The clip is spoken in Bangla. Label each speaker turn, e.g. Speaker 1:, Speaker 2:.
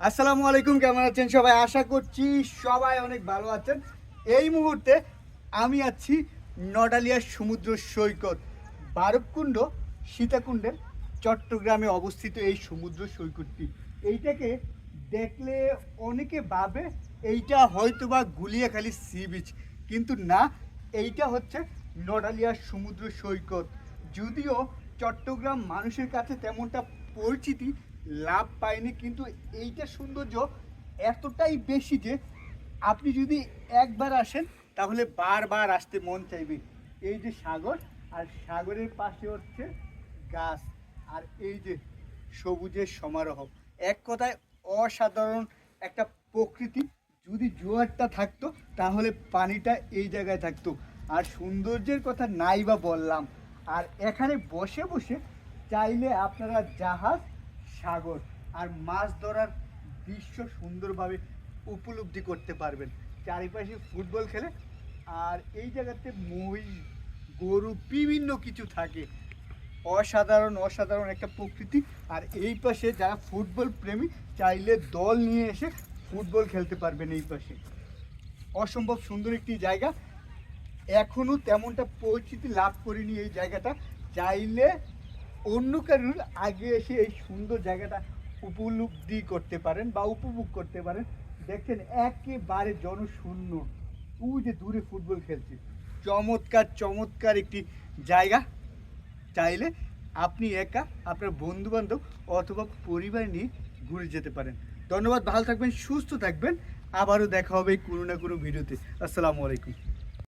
Speaker 1: আসসালামু আলাইকুম, কেমন আছেন সবাই? আশা করছি সবাই অনেক ভালো আছেন। এই মুহূর্তে আমি আছি নডালিয়া সমুদ্র সৈকত, বারবকুণ্ড সীতাকুণ্ডের চট্টগ্রামে অবস্থিত এই সমুদ্র সৈকতটি। এইটাকে দেখলে অনেকে ভাবে এইটা হয়তোবা গুলিয়াখালী সি বিচ, কিন্তু না, এইটা হচ্ছে নডালিয়া সমুদ্র সৈকত। যদিও চট্টগ্রাম মানুষের কাছে তেমনটা পরিচিতি লাভ পায়নি, কিন্তু এইটা সৌন্দর্য এতটাই বেশি যে আপনি যদি একবার আসেন তাহলে বারবার আসতে মন চাইবে। এই যে সাগর, আর সাগরের পাশে হচ্ছে গাছ, আর এই যে সবুজের সমারোহ, এক কথায় অসাধারণ একটা প্রকৃতি। যদি জোয়ারটা থাকতো তাহলে পানিটা এই জায়গায় থাকতো। আর সৌন্দর্যের কথা নাই বা বললাম। আর এখানে বসে বসে চাইলে আপনারা জাহাজ, সাগর আর মাছ ধরার দৃশ্য সুন্দরভাবে উপলব্ধি করতে পারবেন। চারিপাশে ফুটবল খেলে, আর এই জায়গাতে মহিষ, গরু, বিভিন্ন কিছু থাকে। অসাধারণ অসাধারণ একটা প্রকৃতি। আর এই পাশে যারা ফুটবল প্রেমী চাইলে দল নিয়ে এসে ফুটবল খেলতে পারবেন। এই পাশে অসম্ভব সুন্দর একটি জায়গা, এখনও তেমনটা পরিচিতি লাভ করিনি এই জায়গাটা। চাইলে অন্য কারোর আগে এসে এই সুন্দর জায়গাটা উপলব্ধি করতে পারেন বা উপভোগ করতে পারেন। দেখেন একেবারে জনশূন্য, ওই যে দূরে ফুটবল খেলছে। চমৎকার চমৎকার একটি জায়গা। চাইলে আপনি একা, আপনার বন্ধু বান্ধব অথবা পরিবার নিয়ে ঘুরে যেতে পারেন। ধন্যবাদ, ভালো থাকবেন, সুস্থ থাকবেন। আবারও দেখা হবে কোনো না কোনো ভিডিওতে। আসসালামু আলাইকুম।